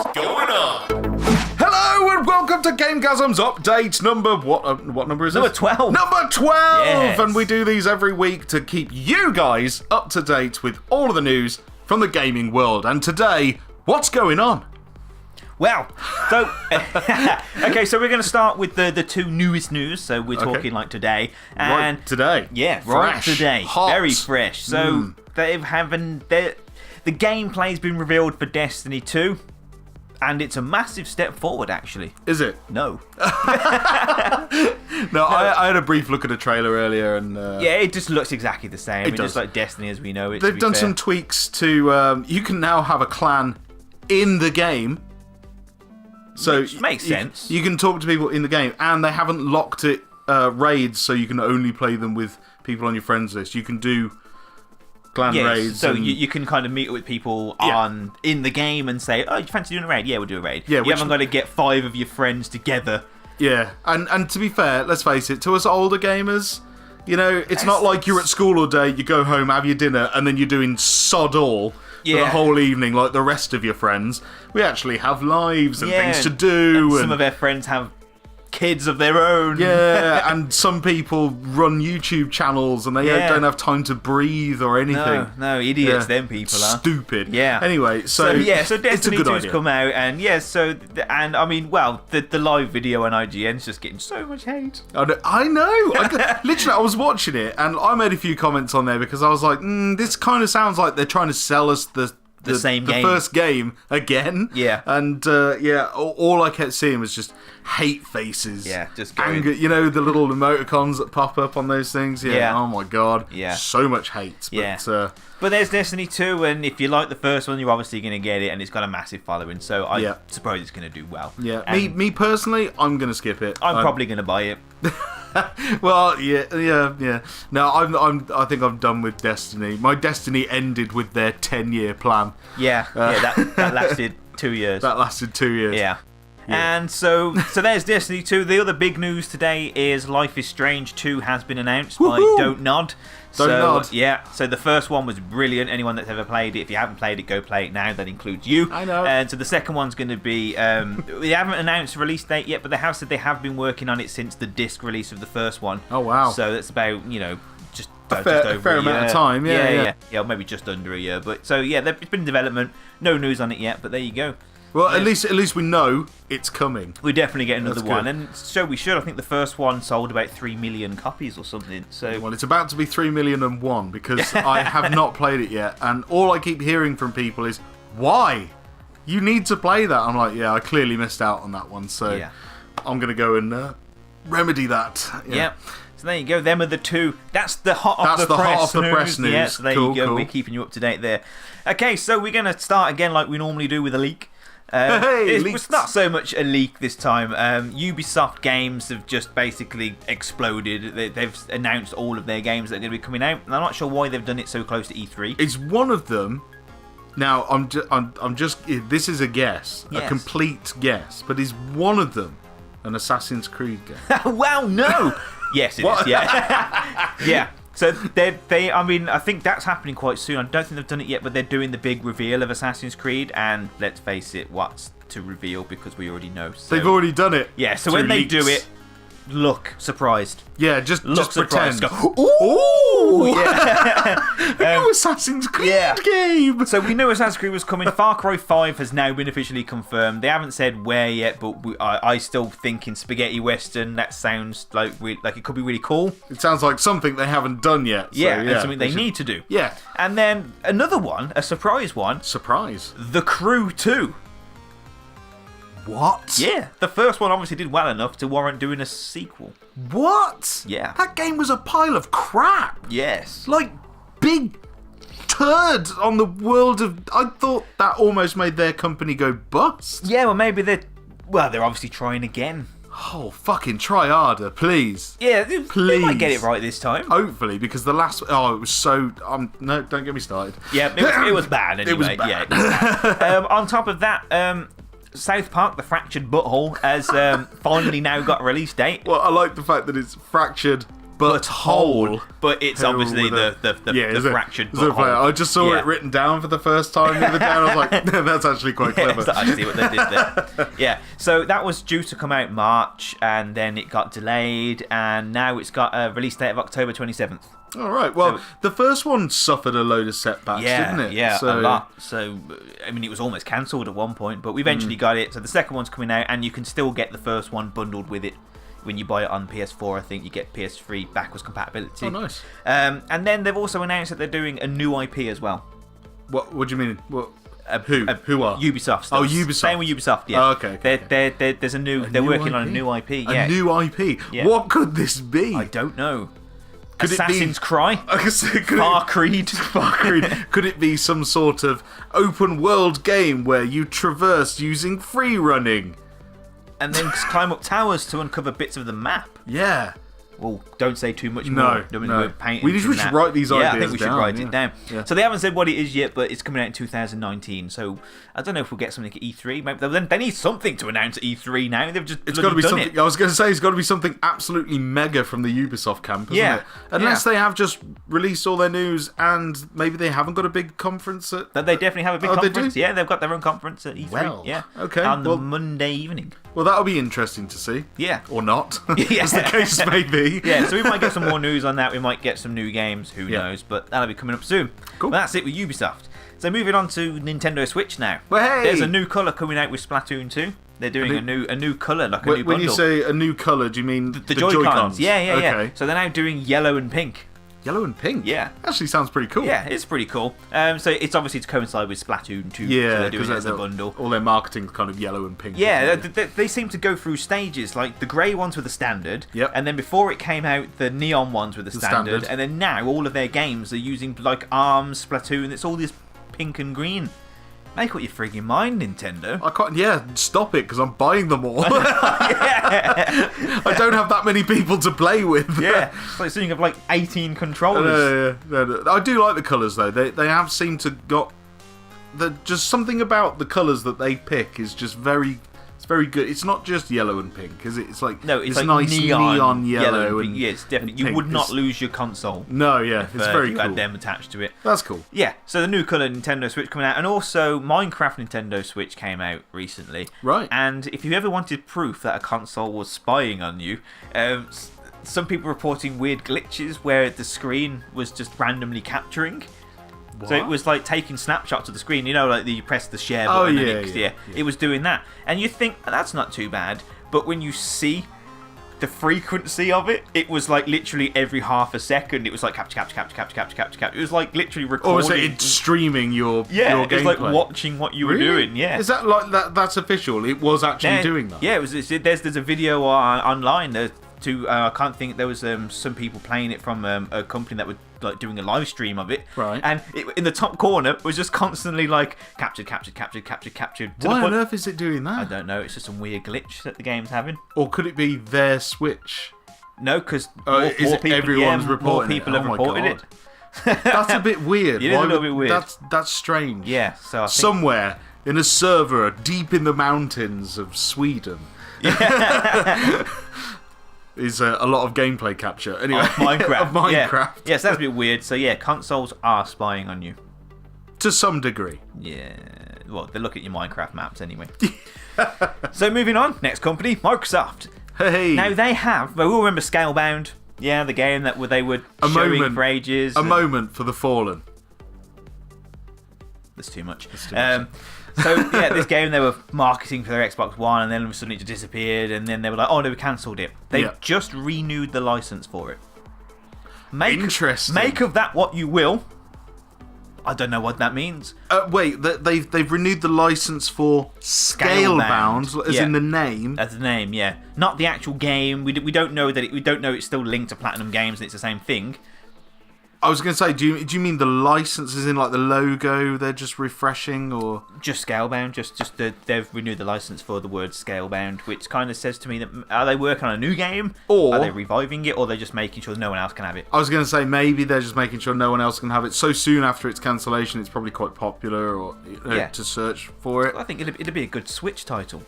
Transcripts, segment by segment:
going on? Hello and welcome to GameGazm's update number... What number is it? Number 12. Number 12! Yes. And we do these every week to keep you guys up to date with all of the news from the gaming world. And today, what's going on? Well, so... okay, so we're going to start with the two newest news. So we're talking like today. And right today. Yeah, fresh, right today. hot. Very fresh. So the gameplay's been revealed for Destiny 2. And it's a massive step forward, actually. Is it? No. No, I had a brief look at a trailer earlier and... yeah, it just looks exactly the same. It does. Just like Destiny as we know it. They've done some tweaks to... you can now have a clan in the game. So which makes sense. You can talk to people in the game, and they haven't locked it raids, so you can only play them with people on your friends list. You can do clan raids. So you can kind of meet with people in the game and say, "Oh, you fancy doing a raid? Yeah, we'll do a raid." Yeah, you haven't got to get 5 of your friends together. Yeah, and to be fair, let's face it, to us older gamers, you know, it's not like you're at school all day, you go home, have your dinner, and then you're doing sod all. For the whole evening, like the rest of your friends. We actually have lives and things to do. And some of their friends have kids of their own. Yeah, and some people run YouTube channels and they don't have time to breathe or anything. No, idiots, them people are. Stupid. Yeah. Anyway, so Destiny 2's idea. come out, and and I mean, well, the live video on IGN's just getting so much hate. I know. Literally, I was watching it and I made a few comments on there because I was like, this kind of sounds like they're trying to sell us the same game. The first game again. Yeah. And all I kept seeing was just hate faces. Yeah, just going. Anger, you know, the little emoticons that pop up on those things. Yeah. Oh my god. Yeah. So much hate. But there's Destiny 2, and if you like the first one, you're obviously going to get it, and it's got a massive following, so I suppose it's going to do well. Yeah. Me personally, I'm going to skip it. I'm probably going to buy it. Well, yeah. No, I think I'm done with Destiny. My Destiny ended with their 10-year plan. That lasted 2 years. That lasted 2 years. Yeah. And so there's Destiny 2. The other big news today is Life is Strange 2 has been announced by Don't Nod. Don't Nod. Yeah, so the first one was brilliant. Anyone that's ever played it, if you haven't played it, go play it now. That includes you. I know. And so the second one's going to be... they haven't announced a release date yet, but they have said they have been working on it since the disc release of the first one. Oh, wow. So that's about, just a over fair a year. Amount of time. Yeah, maybe just under a year. But so, it's been in development. No news on it yet, but there you go. Well, at least we know it's coming. We definitely get another one, good. and so we should. I think the first one sold about 3 million copies or something. So well, it's about to be 3,000,001 because I have not played it yet, and all I keep hearing from people is, "Why? You need to play that." I'm like, I clearly missed out on that one, so I'm gonna go and remedy that. Yeah. So there you go. Them are the two. That's the hot off the press news. Yeah, so there you go. Cool. We're keeping you up to date there. Okay, so we're gonna start again like we normally do with a leak. It's not so much a leak this time. Ubisoft games have just basically exploded. They've announced all of their games that are going to be coming out, and I'm not sure why they've done it so close to E3. Is one of them? Now I'm just. This is a guess, a complete guess, but is one of them an Assassin's Creed game? Well, no. Yes, it is. Yeah, yeah. So I mean, I think that's happening quite soon. I don't think they've done it yet, but they're doing the big reveal of Assassin's Creed, and let's face it, what's to reveal because we already know. So, they've already done it. Yeah, so when they do it, look surprised. Yeah, just pretend. Go, ooh! Yeah. A new Assassin's Creed game! So we knew Assassin's Creed was coming. Far Cry 5 has now been officially confirmed. They haven't said where yet, but I still think in spaghetti western, that sounds like it could be really cool. It sounds like something they haven't done yet. So, and something they need to do. Yeah. And then another one, a surprise one. Surprise. The Crew 2. What? Yeah, the first one obviously did well enough to warrant doing a sequel. What? Yeah. That game was a pile of crap. Yes. Like, big turd on the world of... I thought that almost made their company go bust. Yeah, well, maybe they're obviously trying again. Oh, fucking try harder, please. Yeah, please. They might get it right this time. Hopefully, because the last... Oh, it was so... no, don't get me started. Yeah, it was bad anyway. It was bad. Yeah, it was bad. On top of that... South Park, The Fractured Butthole, has finally now got a release date. Well, I like the fact that it's fractured but whole. But it's obviously the fractured but whole. I just saw it written down for the first time the other day, and I was like, that's actually quite clever. I see what they did there. Yeah, so that was due to come out March, and then it got delayed, and now it's got a release date of October 27th. All right. Well, the first one suffered a load of setbacks, didn't it? Yeah, a lot. So, I mean, it was almost cancelled at one point, but we eventually got it. So the second one's coming out, and you can still get the first one bundled with it. When you buy it on PS4, I think you get PS3 backwards compatibility. Oh, nice. And then they've also announced that they're doing a new IP as well. What do you mean? What? Who are? Ubisoft stuff. Oh, Ubisoft. Same with Ubisoft, yeah. Oh, okay. There's a new. They're working on a new IP. Yeah. A new IP. Yeah. What could this be? I don't know. Assassin's Creed. Far Creed. Could it be some sort of open world game where you traverse using free running? And then climb up towers to uncover bits of the map. Yeah. Well, don't say too much more. No. We should write these ideas down. Yeah, I think we should write it down. Yeah. So they haven't said what it is yet, but it's coming out in 2019. So I don't know if we'll get something at E3. Maybe they need something to announce at E3 now. They've just it's got to be something. I was going to say it's got to be something absolutely mega from the Ubisoft camp, isn't it? Unless they have just released all their news and maybe they haven't got a big conference at. They definitely have a big conference. They do? Yeah, they've got their own conference at E3. Well, okay. On the Monday evening. Well, that'll be interesting to see. Yeah. Or not, as the case may be. Yeah, so we might get some more news on that. We might get some new games. Who knows? But that'll be coming up soon. Cool. Well, that's it with Ubisoft. So moving on to Nintendo Switch now. Well, hey! There's a new colour coming out with Splatoon 2. They're doing a new colour, like a new bundle. When you say a new colour, do you mean the Joy-Cons? Yeah. Okay. So they're now doing yellow and pink. Yellow and pink? Yeah. Actually sounds pretty cool. Yeah, it's pretty cool. So it's obviously to coincide with Splatoon 2. Yeah, so they're doing it as a bundle. All their marketing's kind of yellow and pink. Yeah, they seem to go through stages. Like the grey ones were the standard. Yep. And then before it came out, the neon ones were the standard. And then now all of their games are using like ARMS, Splatoon. It's all this pink and green. Make up your frigging mind, Nintendo. I can't. Yeah, stop it, because I'm buying them all. I don't have that many people to play with. Yeah, it's like so you have like 18 controllers. No. I do like the colours though. They have seemed to got just something about the colours that they pick is just very good. It's not just yellow and pink, is it? It's like it's like nice neon yellow and yeah, it's definitely you would not lose your console. No, yeah, it's very cool. You cool. had them attached to it. That's cool. Yeah, so the new colour Nintendo Switch coming out, and also Minecraft Nintendo Switch came out recently. Right. And if you ever wanted proof that a console was spying on you, some people reporting weird glitches where the screen was just randomly capturing. What? So it was like taking snapshots of the screen, like you press the share button and it was doing that. And you think, that's not too bad, but when you see the frequency of it, it was like literally every half a second, it was like capture. It was like literally recording. Or was it streaming your gameplay? It was like watching what you were doing, yeah. Is that like that's official? It was actually doing that? Yeah, it was. There's a video online I can't think, there was some people playing it from a company that were like doing a live stream of it, right? And in the top corner was just constantly like captured. Why on earth is it doing that? I don't know. It's just some weird glitch that the game's having. Or could it be their Switch? No, because more people have reported it. That's a bit weird. It is a little bit weird. That's strange. Yeah. So I think somewhere in a server deep in the mountains of Sweden. Yeah. Is a lot of gameplay capture. Anyway, Minecraft. Yes, that's a bit weird. So yeah, consoles are spying on you. To some degree. Yeah. Well, they look at your Minecraft maps anyway. So moving on, next company, Microsoft. Hey. Now they have, we all remember Scalebound. Yeah, the game that they were showing for ages. A moment for the fallen. That's too much. So yeah, this game they were marketing for their Xbox One, and then all of a sudden it just disappeared, and then they were like, "Oh no, we cancelled it." They just renewed the license for it. Interesting. Make of that what you will. I don't know what that means. Wait, they've renewed the license for Scalebound, as in the name. As the name, yeah, not the actual game. We don't know that we don't know it's still linked to Platinum Games and it's the same thing. I was going to say, do you mean the licenses in like the logo? They're just refreshing, or just Scalebound? Just they've renewed the license for the word Scalebound, which kind of says to me that are they working on a new game, or are they reviving it, or they're just making sure no one else can have it? I was going to say maybe they're just making sure no one else can have it. So soon after its cancellation, it's probably quite popular, or to search for it. I think it'd be a good Switch title.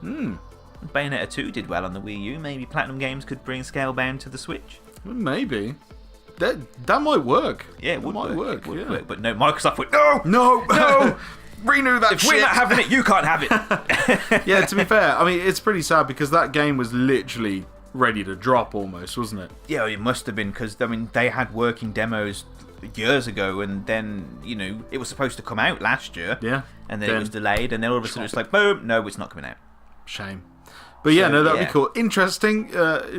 Bayonetta 2 did well on the Wii U. Maybe Platinum Games could bring Scalebound to the Switch. Maybe. That might work. Yeah, it would work. But no, Microsoft would, no! Renew that if shit! We're not having it, you can't have it. Yeah, to be fair, I mean, it's pretty sad because that game was literally ready to drop almost, wasn't it? Yeah, it must have been, because, I mean, they had working demos years ago, and then, you know, it was supposed to come out last year. Yeah. And then it was delayed, and then all of a sudden it's like, boom, no, it's not coming out. Shame. But yeah, that'd be cool. Interesting.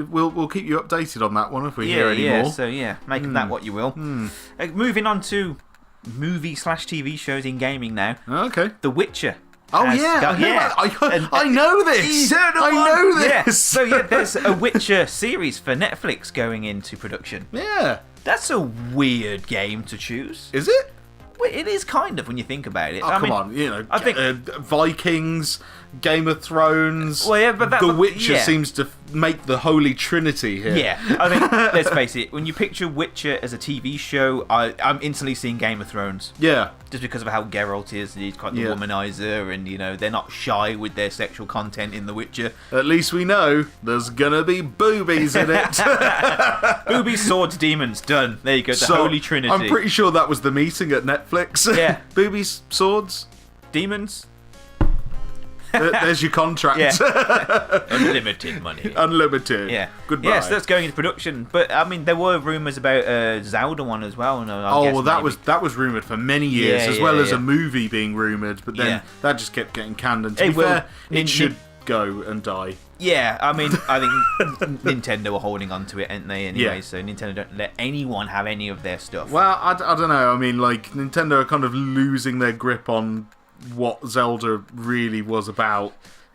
We'll keep you updated on that one if we hear any more. So make of that what you will. Moving on to movie/TV shows in gaming now. Okay. The Witcher. Oh yeah, I know this. I know this. Yeah. So yeah, there's a Witcher series for Netflix going into production. Yeah. That's a weird game to choose. Is it? Well, it is kind of when you think about it. Oh, come on, you know, I think Vikings, Game of Thrones. Well, yeah, but The Witcher seems to make the holy trinity here. Yeah, I think let's face it. When you picture Witcher as a TV show, I'm instantly seeing Game of Thrones. Yeah, just because of how Geralt is. He's quite the womanizer, and you know they're not shy with their sexual content in The Witcher. At least we know there's gonna be boobies in it. Boobies, swords, demons. Done. There you go. The holy trinity. I'm pretty sure that was the meeting at Netflix. Yeah. Boobies, swords, demons. There's your contract. Yeah. Unlimited money. Unlimited. Yeah. Goodbye. Yes, that's going into production. But I mean, there were rumours about Zelda one as well. That was rumoured for many years, as well as a movie being rumoured. But then that just kept getting canned. And to be fair, it should go and die. Yeah, I mean, I think Nintendo are holding on to it, aren't they? Anyway, so Nintendo don't let anyone have any of their stuff. Well, I don't know. I mean, like Nintendo are kind of losing their grip on what Zelda really was about,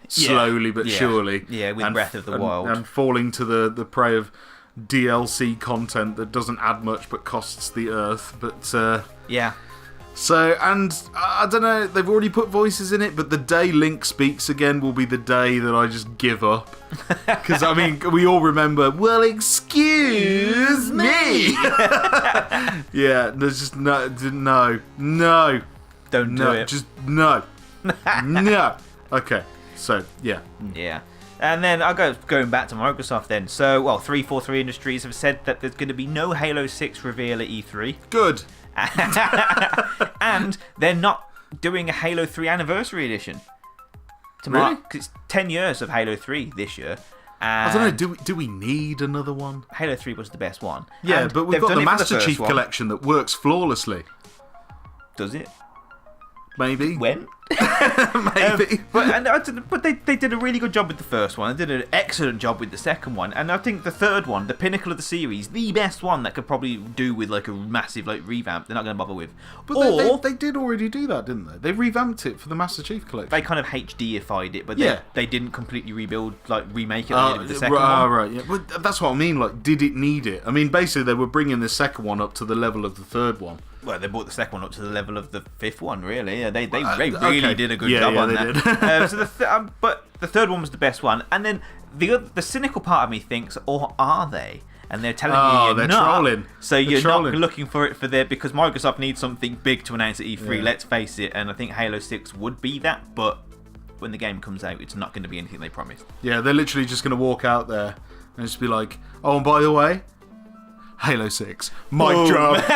slowly but surely. Yeah, with Breath of the Wild. And falling to the prey of DLC content that doesn't add much but costs the earth. But yeah. So, and I don't know, they've already put voices in it, but the day Link speaks again will be the day that I just give up. Because, I mean, we all remember, well, excuse me. Yeah, there's just no. Don't do it. Just no. No. Okay, so, yeah. Yeah. And then I'll going back to Microsoft then. So, 343 Industries have said that there's going to be no Halo 6 reveal at E3. Good. And they're not doing a Halo 3 Anniversary Edition. To mark, because it's 10 years of Halo 3 this year. I don't know, do we need another one? Halo 3 was the best one. Yeah, and but we've got the Master Chief Collection that works flawlessly. Does it? Maybe. When? Maybe. But they did a really good job with the first one. They did an excellent job with the second one. And I think the third one, the pinnacle of the series, the best one that could probably do with like a massive revamp, they're not going to bother with. But they did already do that, didn't they? They revamped it for the Master Chief Collection. They kind of HDified it, but they didn't completely remake it with the second one. Right, yeah. But that's what I mean, did it need it? I mean, basically they were bringing the second one up to the level of the third one. Well, they brought the second one up to the level of the fifth one, really. Yeah, they really did a good job on that. Did. But the third one was the best one. And then the cynical part of me thinks, or are they? And they're telling you you're not. Trolling. So you're not looking for it for there because Microsoft needs something big to announce at E3. Yeah. Let's face it. And I think Halo 6 would be that. But when the game comes out, it's not going to be anything they promised. Yeah, they're literally just going to walk out there and just be like, oh, and by the way, Halo 6. Mic drop.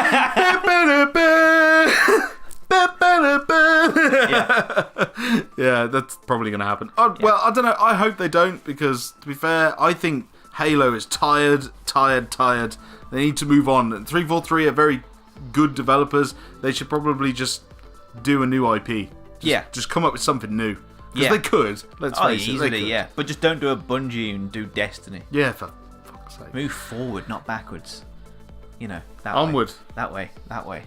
Yeah, that's probably going to happen. Well, I don't know. I hope they don't because, to be fair, I think Halo is tired. They need to move on. 343 are very good developers. They should probably just do a new IP. Just come up with something new. Because they could. Let's face it. Easily, yeah. But just don't do a Bungie and do Destiny. Yeah, for fuck's sake. Move forward, not backwards. You know, that onward. Way. That way.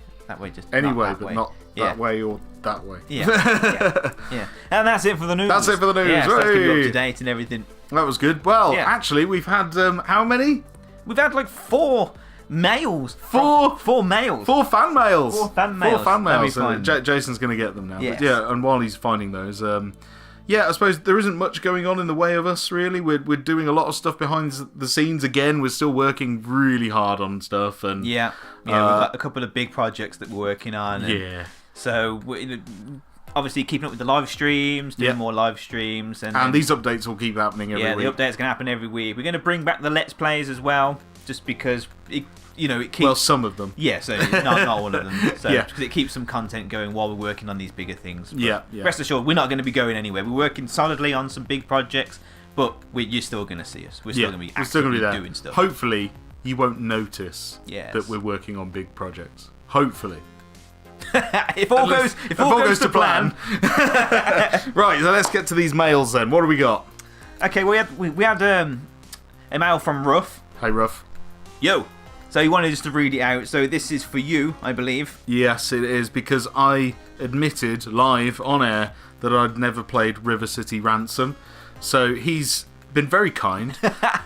Just anyway, not that but way. not that way or that way. Yeah. And that's it for the news. That's it for the news. Yeah, so that's keep you up to date and everything. That was good. Well, actually, we've had how many? We've had 4 mails. Four mails. 4 fan mails. 4 fan mails. 4 fan mails. Jason's going to get them now. Yes. But and while he's finding those, I suppose there isn't much going on in the way of us, really. We're doing a lot of stuff behind the scenes again. We're still working really hard on stuff. And we've got a couple of big projects that we're working on. And so we're obviously keeping up with the live streams, doing more live streams. And these updates will keep happening every week. Yeah, the updates going to happen every week. We're going to bring back the Let's Plays as well. just because it keeps... Well, some of them. Yeah, so not all of them. So, because it keeps some content going while we're working on these bigger things. But rest assured, we're not going to be going anywhere. We're working solidly on some big projects, but you're still going to see us. We're still going to be actively doing stuff. Hopefully, you won't notice that we're working on big projects. Hopefully. if all goes to plan. Right, so let's get to these mails then. What do we got? Okay, we had a mail from Ruff. Hey, Ruff. Yo. So he wanted us to read it out. So this is for you, I believe. Yes, it is, because I admitted live on air that I'd never played River City Ransom. So he's been very kind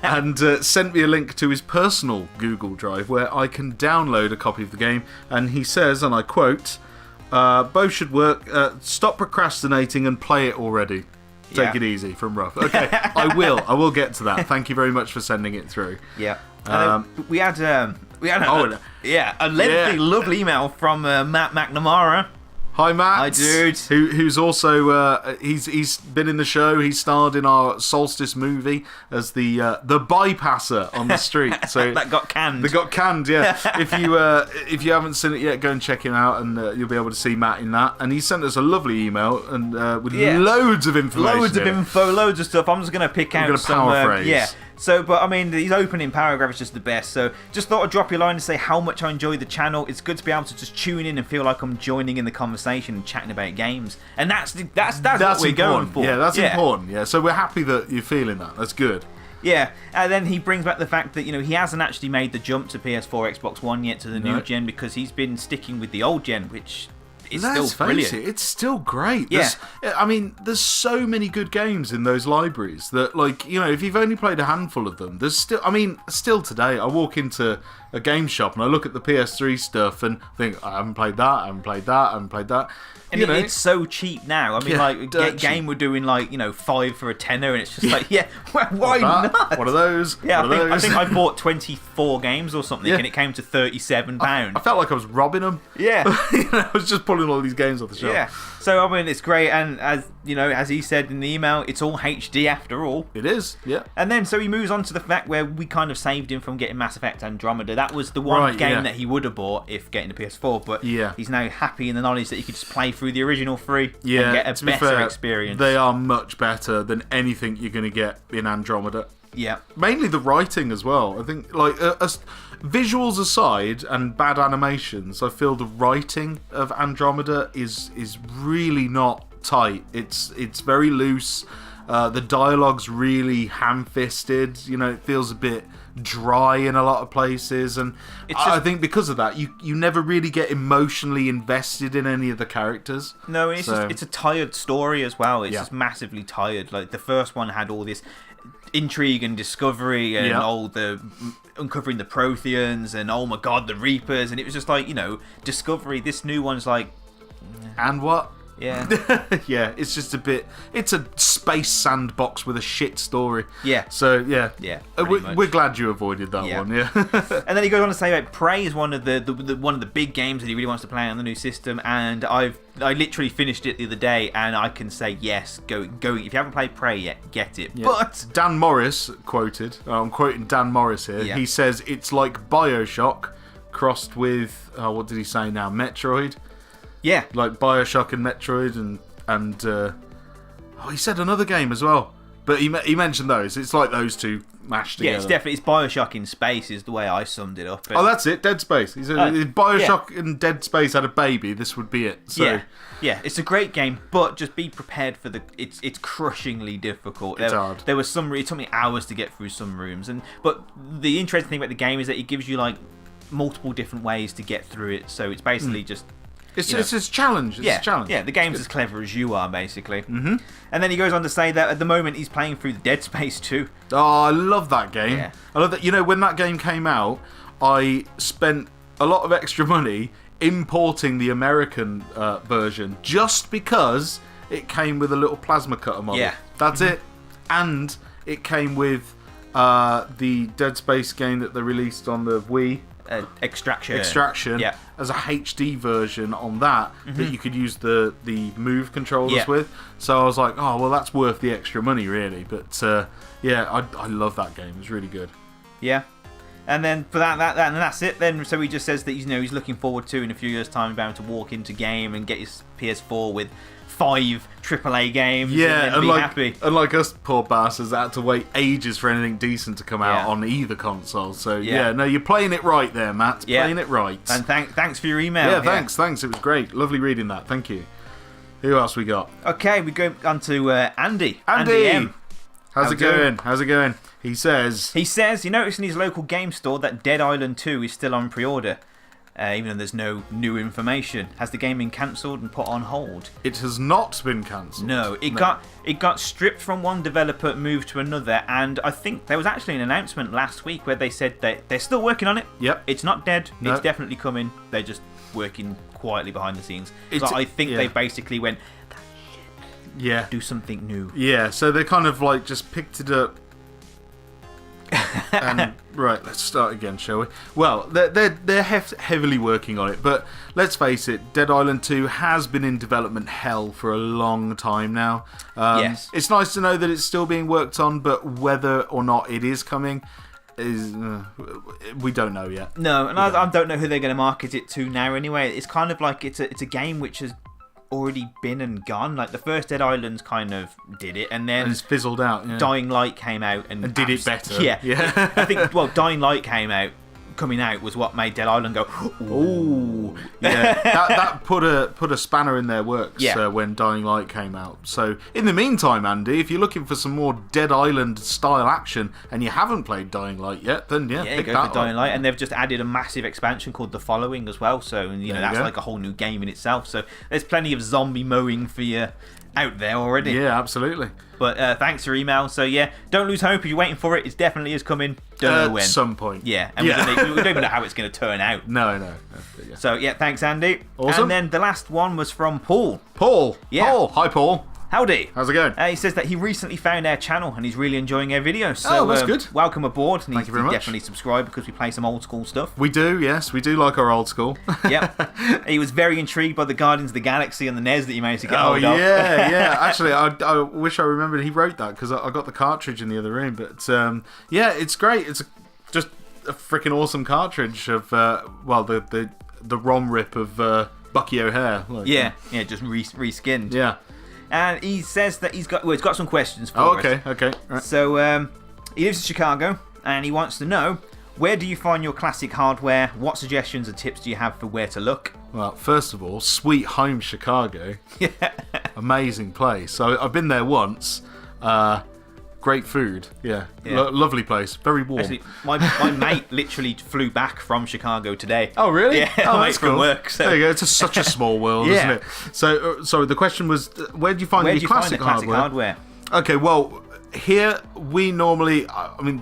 and sent me a link to his personal Google Drive where I can download a copy of the game. And he says, and I quote, both should work. Stop procrastinating and play it already. Take it easy, from Ruff. Okay, I will get to that. Thank you very much for sending it through. Yeah. We had a lengthy, lovely email from Matt McNamara. Hi, Matt. Hi, dude. Who's also he's been in the show. He starred in our Solstice movie as the bypasser on the street. So that got canned. They got canned. Yeah. If you haven't seen it yet, go and check him out, and you'll be able to see Matt in that. And he sent us a lovely email and with loads of information. Loads of info, loads of stuff. I'm just gonna pick out some. Paraphrase. So, but I mean, his opening paragraph is just the best. So, just thought I'd drop you a line and say how much I enjoy the channel. It's good to be able to just tune in and feel like I'm joining in the conversation and chatting about games. And that's what we're going for. Yeah, that's important. Yeah, so we're happy that you're feeling that. That's good. Yeah, and then he brings back the fact that he hasn't actually made the jump to PS4, Xbox One yet to the new gen because he's been sticking with the old gen, which. Let's face it, it's still great. Yeah. There's so many good games in those libraries that, if you've only played a handful of them, there's still today, I walk into a game shop and I look at the PS3 stuff and think, I haven't played that, I haven't played that, I haven't played that. And it's so cheap now. I mean, game we're doing 5 for a tenner, and it's just why not? What are those? Yeah, I think I bought 24 games or something, and it came to £37. I felt like I was robbing them. Yeah, I was just pulling all these games off the shelf. Yeah, so I mean, it's great, and as he said in the email, it's all HD after all. It is, yeah. And then so he moves on to the fact where we kind of saved him from getting Mass Effect Andromeda. That was the one game that he would have bought if getting the PS4, but he's now happy in the knowledge that he could just play through the original 3 and get a better experience. They are much better than anything you're going to get in Andromeda. Yeah. Mainly the writing as well. I think, visuals aside and bad animations, I feel the writing of Andromeda is really not tight. It's very loose. The dialogue's really ham-fisted. It feels a bit dry in a lot of places, and I think because of that, you never really get emotionally invested in any of the characters. No, it's a tired story as well. It's just massively tired. Like the first one had all this intrigue and discovery and all the uncovering the Protheans and oh my god, the Reapers, and it was just discovery. This new one's and what? Yeah. Yeah, it's just it's a space sandbox with a shit story. Yeah. So, yeah. Yeah. We're glad you avoided that one, yeah. And then he goes on to say that Prey is one of the big games that he really wants to play on the new system, and I literally finished it the other day, and I can say yes, go. If you haven't played Prey yet, get it. Yeah. But Dan Morris quoted, I'm quoting Dan Morris here, he says it's like BioShock crossed with, what did he say now, Metroid? Yeah. Like BioShock and Metroid and he said another game as well. But he mentioned those. It's like those two mashed together. Yeah, it's BioShock in space is the way I summed it up. Oh, that's it. Dead Space. He said if BioShock and Dead Space had a baby, this would be it. So. Yeah, it's a great game, but just be prepared for it's crushingly difficult. It's hard. There was it took me hours to get through some rooms, but the interesting thing about the game is that it gives you multiple different ways to get through it. So it's basically just It's a challenge. It's a challenge. Yeah, the game's as clever as you are, basically. Mm-hmm. And then he goes on to say that at the moment he's playing through Dead Space 2. Oh, I love that game. Yeah. I love that. When that game came out, I spent a lot of extra money importing the American version just because it came with a little plasma cutter model. Yeah. That's it. And it came with the Dead Space game that they released on the Wii. Extraction as a HD version on that you could use the Move controllers with. So I was like, oh well, that's worth the extra money really. But I love that game. It's really good. Yeah. And then for that's it. Then so he just says that he's looking forward to in a few years' time being able to walk into game and get his PS4 with 5 AAA games. And be happy. Unlike us poor bastards that had to wait ages for anything decent to come out on either console. So no, you're playing it right there, Matt. Playing it right. And thanks for your email. Yeah, thanks. It was great. Lovely reading that. Thank you. Who else we got? Okay, we go on to Andy. Andy M. How's it going? He says he noticed in his local game store that Dead Island 2 is still on pre-order. Even though there's no new information. Has the game been cancelled and put on hold? It has not been cancelled. No, it got stripped from one developer, moved to another, and I think there was actually an announcement last week where they said that they're still working on it. Yep. It's not dead. No. It's definitely coming. They're just working quietly behind the scenes. So I think they basically went, do something new. Yeah, so they kind of like just picked it up. And right, let's start again, shall we? Well, they're heavily working on it, but let's face it, Dead Island 2 has been in development hell for a long time now. Yes. It's nice to know that it's still being worked on, but whether or not it is coming is we don't know yet. No, and I don't know who they're going to market it to now anyway. It's kind of like it's a game which has already been and gone. Like the first Dead Islands kind of did it, and then it's fizzled out. Yeah. Dying Light came out and did it better. Yeah. I think Dying Light coming out was what made Dead Island go, ooh. Yeah, that put a spanner in their works when Dying Light came out. So in the meantime, Andy, if you're looking for some more Dead Island style action and you haven't played Dying Light yet, then pick go that for Dying Light. And they've just added a massive expansion called The Following as well. So that's like a whole new game in itself. So there's plenty of zombie mowing for you out there already. Yeah, absolutely. But thanks for your email. So don't lose hope if you're waiting for it. It definitely is coming. Don't know when. At some point. Yeah, and we don't even know how it's going to turn out. No. So thanks, Andy. Awesome. And then the last one was from Paul. Yeah. Paul. Hi, Paul. Howdy. How's it going? He says that he recently found our channel and he's really enjoying our videos. So, that's good. Welcome aboard. And Thank you very much. Definitely subscribe because we play some old school stuff. We do, yes. We do like our old school. Yep. He was very intrigued by the Guardians of the Galaxy and the NES that you managed to get hold of. Yeah. Actually, I wish I remembered he wrote that because I got the cartridge in the other room. But it's great. It's just a freaking awesome cartridge of, the ROM rip of Bucky O'Hare. Just reskinned. Yeah. And he says that he's got some questions for us. Okay. Right. So he lives in Chicago and he wants to know, where do you find your classic hardware? What suggestions and tips do you have for where to look? Well, first of all, Sweet Home Chicago. Amazing place. So I've been there once. Great food. Yeah. Lovely place. Very warm. Actually, my mate literally flew back from Chicago today. Oh, really? Yeah. That's from cool. work. So. There you go. It's such a small world, isn't it? So, sorry, the question was, where do you find your classic hardware? Okay, well, here we normally,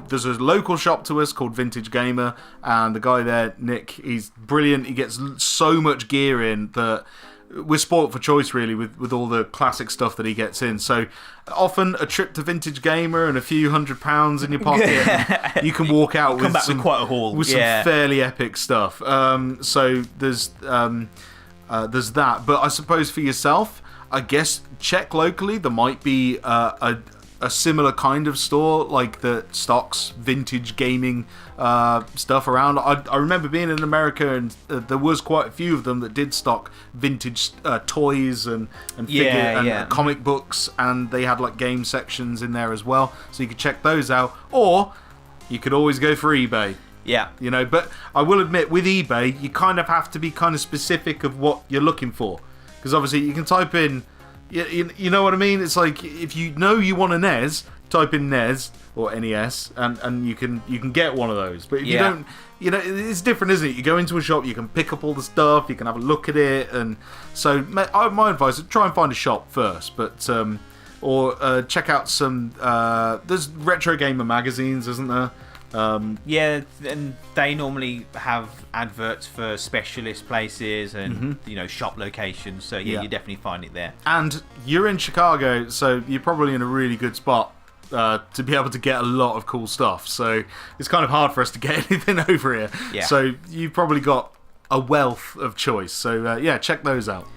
there's a local shop to us called Vintage Gamer, and the guy there, Nick, he's brilliant. He gets so much gear in that we're spoilt for choice, really, with all the classic stuff that he gets in. So often a trip to Vintage Gamer and a few £100 in your pocket, you can walk out with quite a haul. With some fairly epic stuff. So there's that. But I suppose for yourself, I guess check locally. There might be a similar kind of store like that stocks vintage gaming stuff around. I remember being in America and there was quite a few of them that did stock vintage toys and figure and comic books, and they had like game sections in there as well, so you could check those out. Or you could always go for eBay. Yeah. But I will admit, with eBay, you kind of have to be kind of specific of what you're looking for, because obviously you can type in, you know what I mean? It's like, if you know you want a NES, type in NES or NES, and you can get one of those. But if you don't, it's different, isn't it? You go into a shop, you can pick up all the stuff, you can have a look at it, and so my advice is try and find a shop first, but or check out some. There's retro gamer magazines, isn't there? And they normally have adverts for specialist places and shop locations, so you definitely find it there. And you're in Chicago, so you're probably in a really good spot to be able to get a lot of cool stuff, so it's kind of hard for us to get anything over here. So you've probably got a wealth of choice, so check those out.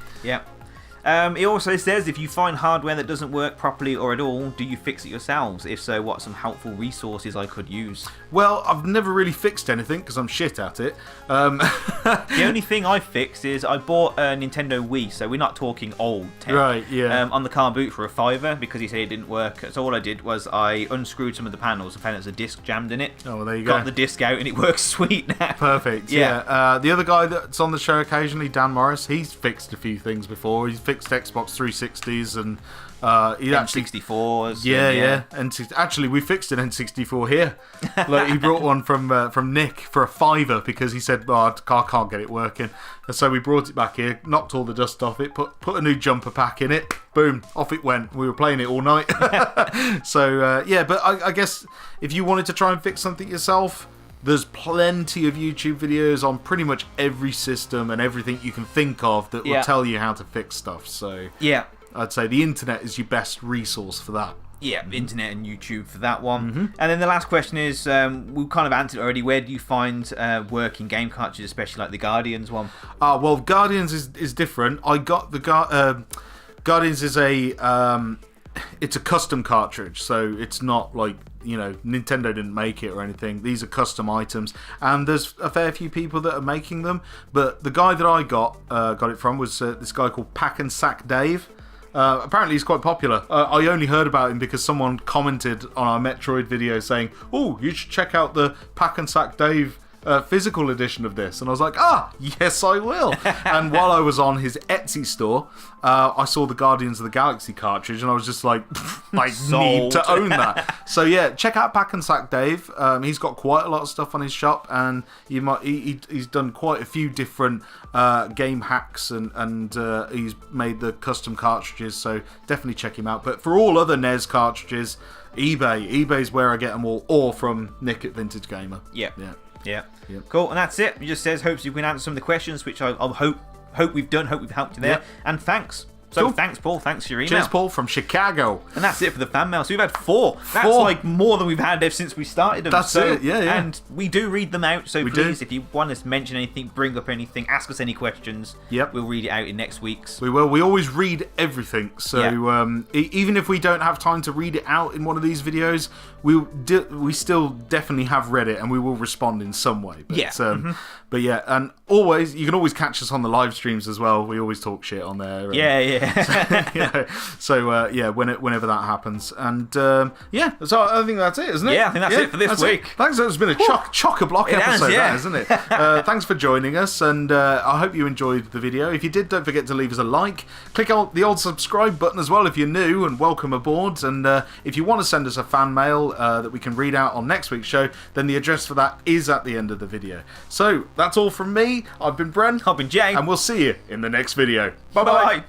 It also says, if you find hardware that doesn't work properly or at all, do you fix it yourselves? If so, what are some helpful resources I could use? Well, I've never really fixed anything because I'm shit at it. The only thing I fixed is I bought a Nintendo Wii, so we're not talking old tech. Right, yeah. On the car boot for a $5 because he said it didn't work. So all I did was I unscrewed some of the panels and found there's a disc jammed in it. Oh, well, there you go. Got the disc out and it works sweet now. Perfect, yeah. The other guy that's on the show occasionally, Dan Morris, he's fixed a few things before. He's fixed Xbox 360s and he actually N64s. Yeah. Actually, we fixed an N64 here. Like, he brought one from Nick for a $5 because he said, "Oh, I can't get it working." And so we brought it back here, knocked all the dust off it, put a new jumper pack in it. Boom, off it went. We were playing it all night. So but I guess if you wanted to try and fix something yourself, there's plenty of YouTube videos on pretty much every system and everything you can think of that will tell you how to fix stuff. So yeah, I'd say the internet is your best resource for that. Yeah, internet and YouTube for that one. And then the last question is, we kind of answered already, where do you find working game cartridges, especially like the Guardians one? Well, Guardians is different. I got the Guardians is it's a custom cartridge, so it's not like, Nintendo didn't make it or anything. These are custom items, and there's a fair few people that are making them. But the guy that I got it from was this guy called Pack and Sack Dave. Apparently he's quite popular. I only heard about him because someone commented on our Metroid video saying, "Oh, you should check out the Pack and Sack Dave physical edition of this." And I was like, yes I will. And while I was on his Etsy store, I saw the Guardians of the Galaxy cartridge, and I was just like, I need to own that. So yeah, check out Pack and Sack Dave. He's got quite a lot of stuff on his shop, and he's done quite a few different game hacks, and he's made the custom cartridges, so definitely check him out. But for all other NES cartridges, eBay's where I get them all, or from Nick at Vintage Gamer. Yeah. Cool, and that's it. It just says, hopes you can answer some of the questions, which I hope we've done, hope we've helped you there. And thanks. So cool. Thanks, Paul. Thanks for your email. Cheers, Paul, from Chicago. And that's it for the fan mail. So we've had four. That's like more than we've had since we started them. That's it, yeah. And we do read them out, so please, if you want us to mention anything, bring up anything, ask us any questions, we'll read it out in next week's. We will. We always read everything, so even if we don't have time to read it out in one of these videos, we still definitely have read it, and we will respond in some way. But, but yeah, and always, you can always catch us on the live streams as well. We always talk shit on there. So whenever that happens. And so I think that's it, isn't it? Yeah, I think that's it for this week. Thanks. It's been a chock-a-block episode, hasn't it? Thanks for joining us, and I hope you enjoyed the video. If you did, don't forget to leave us a like. Click on the old subscribe button as well if you're new, and welcome aboard. And if you want to send us a fan mail that we can read out on next week's show, then the address for that is at the end of the video. So that's all from me. I've been Bren. I've been Jay. And we'll see you in the next video. Bye-bye. Bye.